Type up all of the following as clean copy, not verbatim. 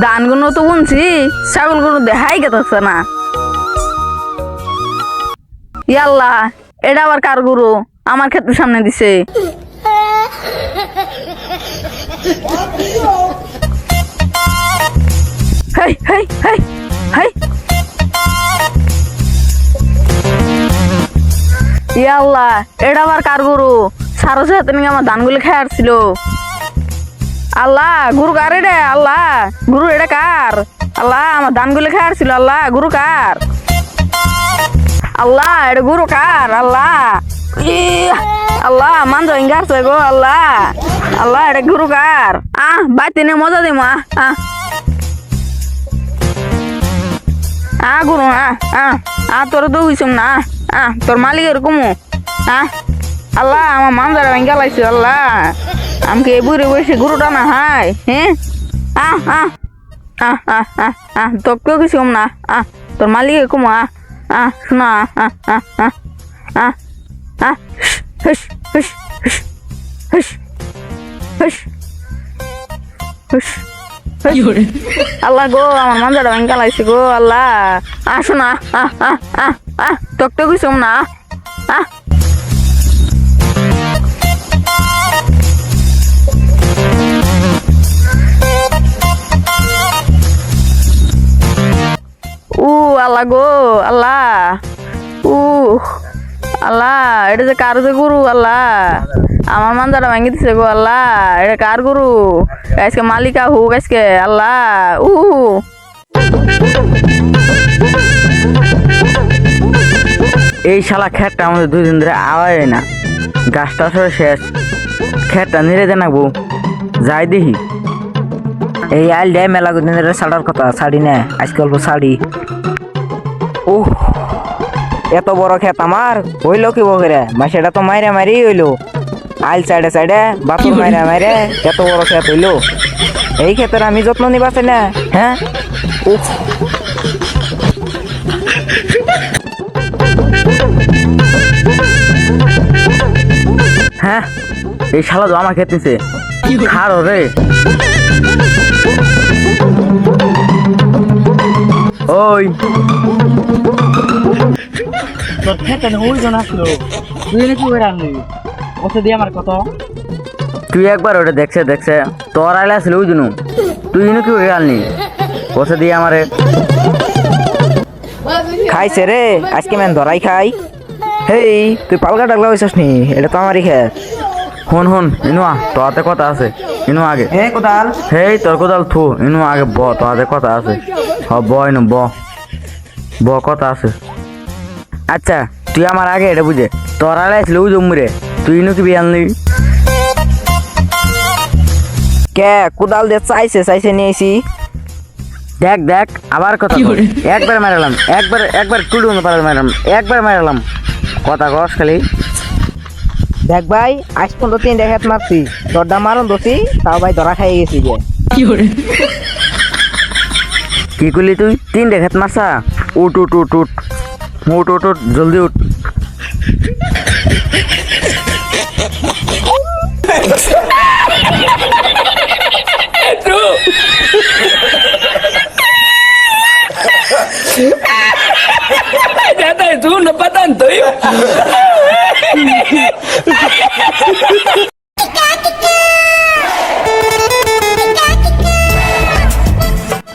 ধানগুলো তো বুনছি, ছাগলগুলো দেখাই গেছে না। ইয়াল্লা, এটা আবার কার গরু আমার ক্ষেতের সামনে দিছে? হেই হেই হেই হেই, ইয়াল্লা, এটা আবার কার গরু? সারো সাথে নিয়ে আমার ধানগুলো খেয়ে আসছিল। আল্লাহ, গুরু কার এটা? আল্লাহ, গুরু এটা কার? আল্লাহ, আমার ধানগুলো খেয়ে আসছিল। আল্লাহ, গুরু কার? আল্লাহ, এটা গুরু কার? আল্লাহ, আল্লাহ, মানজ ইঙ্গারছে গো। আল্লাহ, আল্লাহ, এটা গুরু কার? বাইতে নে মজা দিম। গুরু তোর তো হইছম না। তোর মালিক এরকম। আল্লাহ, আমার মানজারা ভেঙ্গা লাগছে। আল্লাহ, আমাকে এই বুড়ি বসে গুরুটা না হাই। হ্যাঁ, তোকেও কিছু না। তোর মালিক এরকম। শোনা। আল্লাহ গো, আমার মানজারা ভেঙ্গা লাগছে গো। আল্লাহ, শোনা। তোকেও কিছু না। আল্লাহ গো, আল্লাহ, আল্লাহ, এটা যে কার যে গরু? আল্লাহ, আমার মানজারা ভেঙে দিছে গো। আল্লাহ, এটা কার গরু? আজকে মালিকা হোক আজকে। আল্লাহ, এই শালা খেটটা আমাদের 2 দিন ধরে আওয়ায় না। গাছটা সরে শেষ, খেটটা নিরে দে না বউ, যাই দেখি। এই আইল ডে মেলা দিন ধরে ছাড়ার কথা, ছাড়ি না, আজকে অল্প ছাড়ি। এত বড় খেত আমার হইলো কি বকরে? মাসেটা তো মাইরে মারি হইলো। আইল সাইডে সাইডে বাতুর মাইরে মাইরে এত বড় খেত হইলো। এই ক্ষেতের আমি যত্ন নিবা চাই না? হ্যাঁ, হ্যাঁ, এই শালা তো আমার ক্ষেত নিছে। খারো রে। ওই তোর খেতে ওই জন আসলো, তুই নাকি ওই রান্নি ওকে দিয়ে আমার কত? তুই একবার ওটা দেখছে তোর আইলে আসলে ওই জন্য তুই নাকি ওই রান্নি ওকে দিয়ে আমারে খাইছে রে। আজকে মেন ধরাই খাই। হেই, তুই পালকা ডাকলা হইছিস নি? এটা তো আমারই খেত। হন ইনুয়া, তোর হাতে কথা আছে। ইনু আগে। হে কোদাল। হেই, তোর কোদাল থু। ইনু আগে ব, তোর হাতে কথা আছে। ব ইনু ব কথা আছে। আচ্ছা, তুই আমার আগে এটা বুঝে তোর আলে আসলে ওই জম্মুরে তুই ইনু কি বিয়ে আনলি? কে কোদাল দিয়ে চাইছে নিয়েছি। দেখ আবার কথা। একবার মারালাম, একবার টুডু মারালাম, একবার মারালাম। কথা কস খালি। দেখ ভাই, আজ পর্যন্ত 3 খেত মারছি, তোরটা মারুন দোষী, তাও ভাই ধরা খাইয়ে গেছি যে। কি করলি তুই? 3 খেত মারছা? উঠ, জলদি উঠ।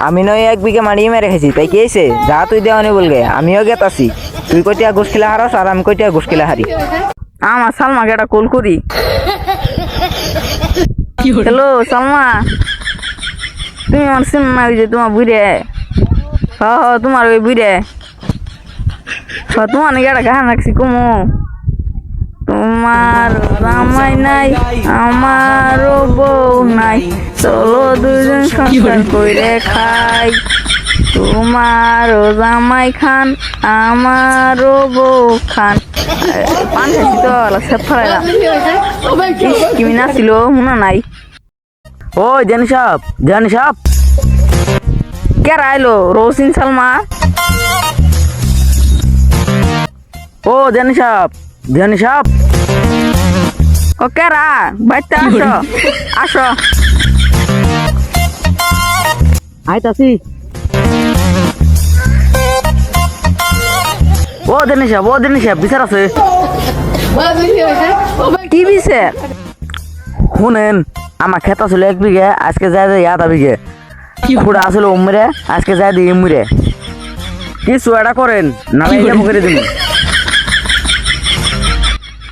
আমি নয় 1 বিঘা মাড়িয়ে মেরে খেয়েছি, তাই কি হয়েছে? যা তুই দেওয়ানি বলগে, আমিও গেত আছি। তুই কইটিয়া ঘুষ খেলা হারস আর আমি কইটিয়া ঘুষ খেলা হারি। আমার সালমাকে একটা কল করি। হ্যালো সালমা, তুমি আমার শুন না, ওই যে তোমার বুড়ে। তোমার ওই বুড়ে। তোমার নাকি একটা গান রাখছি কুমু। তোমার জামাই নাই, আমারও বউ নাই, চলো দুজন সংসার করে খাই। তোমারও জামাই খান আমারও বউ খান পান খাইছি তো সব ফেলাইলাম কিমি নাছিল মনে নাই ও জানি সাপ কে আইলো রোসিন সালমা ও জানি সাপ ও কেরা বাইতে আসো আসো আইতাছি ও জানি সাপ বিচার আছে কি বিছে শুনেন আমার খেত ছিল 1 বিঘে আজকে যাই যাই 1/2 বিঘে খুঁড়া আসলে উমরে আজকে যাই দিই ইমুরে কিছু এটা করেন না করে দিন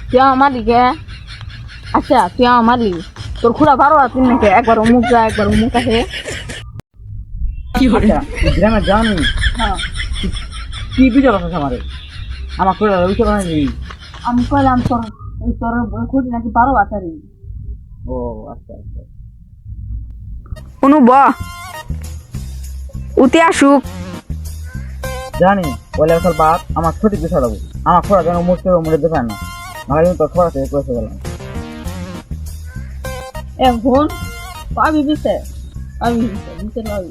তুই আমার মালিকে আচ্ছা তুই আমার মালিক তোর খুড়া বারো আছে নাকি একবার অমুক যা একবার অমুক আসে গ্রামে জানি কি বিচার আছে আমার খুঁড়া বিচার নেই আমি কইলাম তোর তোর খুঁজি নাকি বারো বাচ্চারি ও আচ্ছা অনু ব উতি আসুক জানি বলে আসল বাপ আমার সঠিক বিচার দেবো আমার খোড়া যেন মুখে উমরে দেখায় না নাহলে কিন্তু তোর খোড়া থেকে কষে গেলাম এখন পাবি বিছে পাবি বিছে পাবি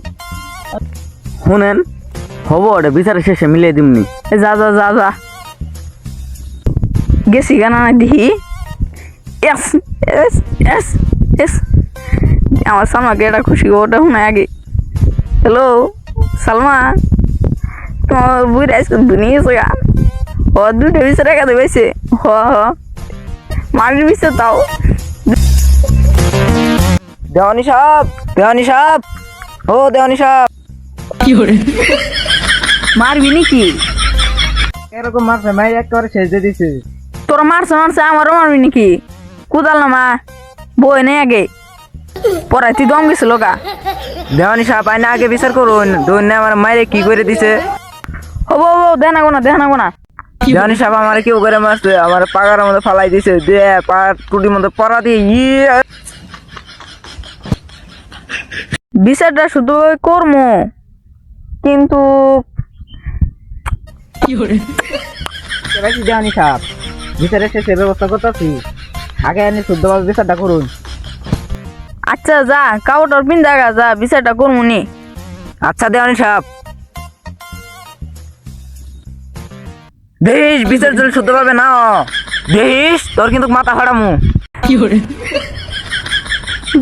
শুনেন হব ওটা বিচারের শেষে মিলিয়ে দিমনি যা যা যা যা গেছি গানা দিহি এস এস এস এস আমার সালমাকে এটা খুশি ওটা শুনে আগে হ্যালো সালমা তোমার বুড়ি আজকে দুনিয়েছে গা ও দুটো বিছে রেখা দেবেছে হ হ মাটির বিছে তাও দেওয়ানি সাপ ও দেওয়ানি সাপ মারবি নাকি এরকম মারছে মাই একেবারে শেষ দিয়ে দিছে তোর মারছে আমারও মারবি নাকি কোদাল না মা বই নেই আগে পড়াই তুই দম গেছিল গা দেওয়ানি সাপ আইনা আগে বিচার করুন দৈন্য আমার মায়ের কি করে দিছে হবো দেনা গোনা দেওয়ানি সাপ আমার কেউ করে মারছে আমার পাগার মধ্যে ফালাই দিছে দিয়ে পা টুটির মধ্যে পড়া দিয়ে বিচারটা শুধু ওই কর্ম কিন্তু দেওয়ানি সাপ বিচারের শেষে ব্যবস্থা করতেছি আগে আনি শুদ্ধভাবে বিচারটা করুন আচ্ছা যা কাউটার পিন জায়গা যা বিচারটা করবো নি আচ্ছা দেওয়ানি সাপ দেখিস বিচার যদি শুদ্ধভাবে না দেখিস তোর কিন্তু মাথা ফাড়ামু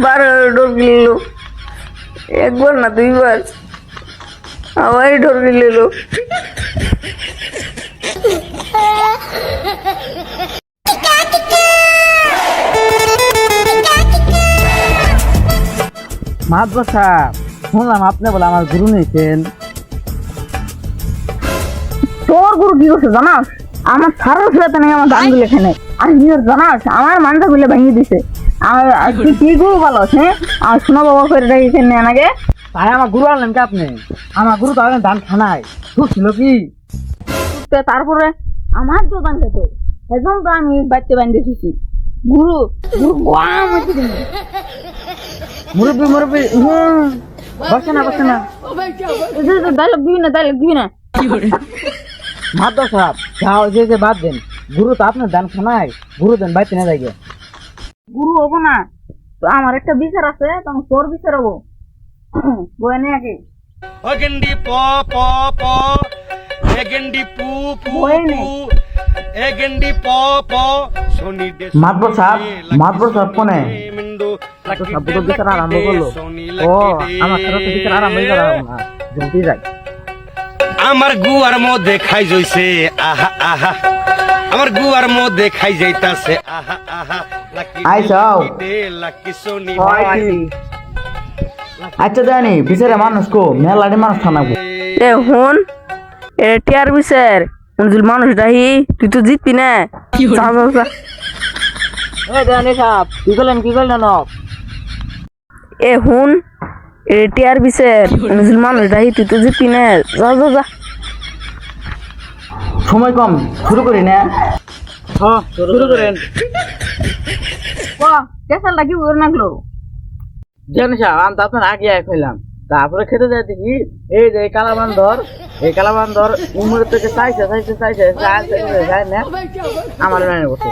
বারো ডোর গিল একবার না দুইবার আবার ডোর গিল মাতব সাপ শুনলাম আপনি বলে আমার গুরু নিয়েছেন তোর গুরু কি করছে জানাস আমার সারা ফেরাতে নেই আমার দান গুলো এখানে আর নিজের জানাস আমার মানটা গুলো ভেঙে দিছে আর তুই কি গুরু ভালো আছে আমার শোনা বাবা করে রেখেছেন নাকি তাই আমার গুরু আনলেন কি আপনি আমার গুরু তো আগে ধান খানায় ছিল কি তারপরে আমার তো দান খেতে এখন তো আমি বাড়তে বান্ধে দিয়েছি গুরু গুরু গোয়াম হচ্ছে মুরব্বী বসে না ডায়লগ দিবি না মাতব সাপ যাও যে বাদ দেন গুরু তো আপনার ধান খানায় গুরু দেন বাইতে না যাই গুরু হবো না তো আমার একটা বিচার আছে তখন তোর বিচার হবো বয়ে নে আগে অগেন্ডি প প প এগেন্ডি পু পু বইনে। পু এগেন্ডি প প সোনি দে মাতব সাপ কোনে মিন্ডু তো সব তো বিচার আরম্ভ করলো ও আমার সারা তো বিচার আরম্ভ করা হবে না জলদি যাই আমার গুয়ার মধ্যে খাই জইছে আহা আহা আমার গুয়ার মধ্যে খাই যাইতাছে আহা আহা লাকি আই যাও। দে লাকি সোনি আচ্ছা জানি বিচারে মানুষ কো মেলাডি মানুষ থানাবো এ হুন এ টিয়ার বিচার উনজুল মানুষ ডাহি তুই তো জিতবি না যা যা যা এ জানি সাপ কি করলেন না এ হুন এ টিয়ার বিচার উনজুল মানুষ ডাহি তুই তো জিতবি না যা যা যা সময় কম শুরু করি না হ্যাঁ শুরু করেন বাহ কেসাল লাগি ওর নাগলো জানি সাহেব আমি তো আপনার আগে এক হইলাম তারপরে খেতে যায় দেখি এই যে কালাবান্ধর এই কালাবান্ধর উমর থেকে চাইছে যায় না আমার নাইনে বসে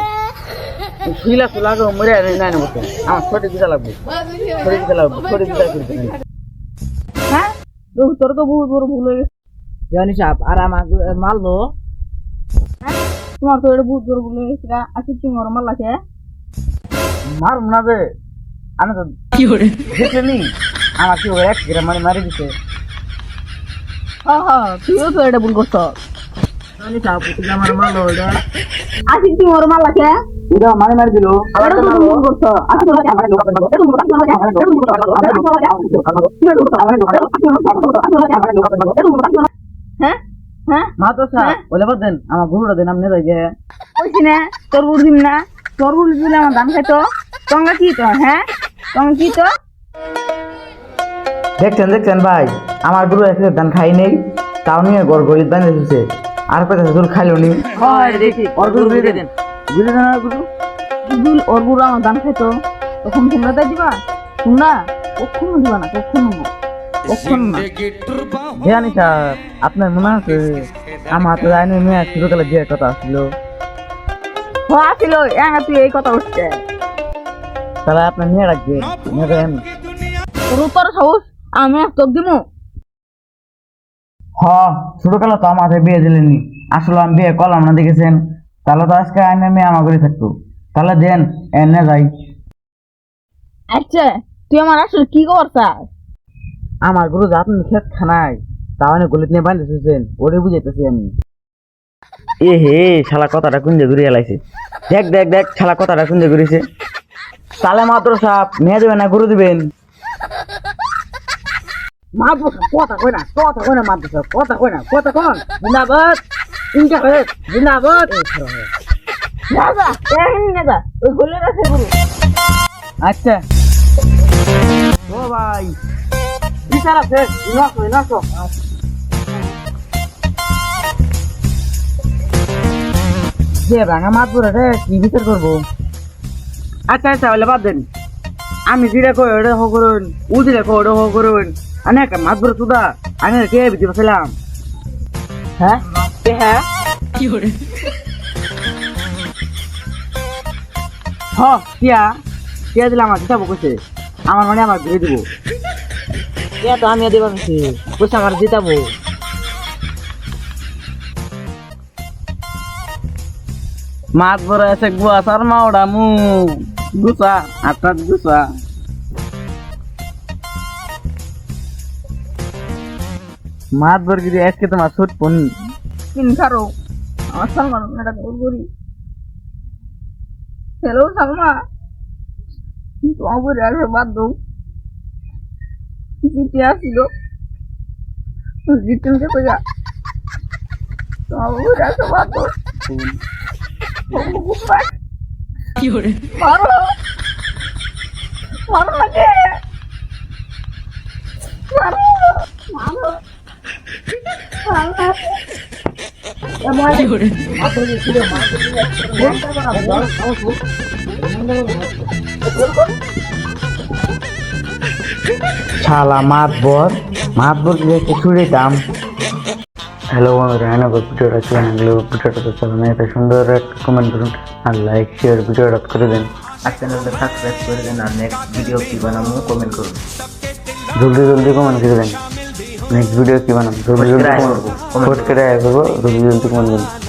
শুইলা শুলাকে উমরে নাইনে বসে আমার ছোট দিতে লাগবে হ্যাঁ তোর তো বহুত বড় ভুল হয়ে গেছে জানি সাপ আর আমার মারলো হ্যাঁ? তোমার তো এটা বহুত বড় ভুল হয়ে গেছে আজকে তুমি ওর মাল্লা খেয়ে মারুম না যে আমি তো দেখলেনি আমার কি এক গ্রাম মারি দিছে হ্যাঁ তুইও তো এটা ভুল করছ জানি সাপ তুই আমার মারলো এটা আজকে তুমি ওর মাল্লা খেয়ে এটা মারি দিল এটা তো ভুল করছ হ্যাঁ হ্যাঁ মা তো সাপ বলে দেন আমার গরুটা দেন আপনি যাই গে কইছি না তোর বুড় দিম না তোর বুড় দিলে আমার ধান খাইতো টঙ্গা কি তো হ্যাঁ টঙ্গা কি তো দেখছেন ভাই আমার গরু একসাথে ধান খাই নেই তাও নিয়ে গলিত বানিয়ে দিচ্ছে আর কয়েকটা জল খাইলো নি ওর গরু বুঝে দেন আর গরু দুল ওর বুড় আমার ধান খাইতো তখন তোমরা তাই দিবা তোমরা কখনো দিবা না কখনো না জানি স্যার আপনার মনে আছে আমার তো জানি মেয়ে ছোটবেলা বিয়ের কথা আসছিল আসিল তুই এই কথা উঠছে তাহলে আপনার নিয়ে রাখবেন নেবেন তোর উত্তর সাহস আমি এক তোর দিব ছোটবেলা তো আমাদের বিয়ে দিলেনি আসলে আমি বিয়ে করলাম না দেখেছেন তাহলে তো আজকে আইনের মেয়ে আমার ঘরে থাকতো তাহলে দেন এনে যাই আচ্ছা তুই আমার আসলে কি করছাস আমার গরু যে আপনি খেত খানায় তাহলে গলিত নিয়ে বাঁধতে শুনছেন ওরে বুঝাইতেছি আমি এ হে শালা কথাটা কুঞ্জে ঘুরিয়ে এলাইছে দেখ শালা কথাটা কুঞ্জে ঘুরিয়েছে তাহলে মাত্র সাপ মেয়ে দেবেন না গরু দিবেন মাত্র কথা কই না মাত্র সাপ কথা কই না জিন্দাবাদ ইনকা হয়ে জিন্দাবাদ দাদা এখানে না দা ওই গলের আছে গুরু আচ্ছা ও ভাই বিচার আছে নাচো যে ভাঙা মাছ পরে রে কি বিচার করবো আচ্ছা বলে বাদ দেন আমি যেটা কই ওটা হো করুন ও যেটা কই ওটা হো করুন আমি একটা মাছ পরে সুদা আমি কে বিতে বসলাম হ্যাঁ কি করে কিয়া দিলে আমার জিতাবো কইছে আমার মানে আমার ঘুরে দিব কিয়া তো আমি দেবা কইছে আমার জিতাবো মাছ বড় আছে গুয়া সার মাওড়া মু গুসা আটাত গুসা মাছ বর্গিরি আজকে তোমার সুট পনি কিন খারো আমার সালমান এটা গরি হ্যালো সালমা তোমার বই আসে বাদ দৌ জিতে আসিল জিতেনকে কইয়া তোমার বই আসে বাদ দৌ কি করে মারো লাগে শালা মাতবর কি ছুড়ে দাম হ্যালো বন্ধুরা ভিডিওটা চলে গেল ভিডিওটা তো চলো না এটা সুন্দর একটা কমেন্ট করুন আর লাইক শেয়ার ভিডিওটা করে দেন আর চ্যানেলটা সাবস্ক্রাইব করে দেন আর নেক্সট ভিডিও কি বানাবো কমেন্ট করুন জলদি কমেন্ট করে দেন নেক্সট ভিডিও কি বানাবো জলদি কমেন্ট করবো জলদি কমেন্ট করুন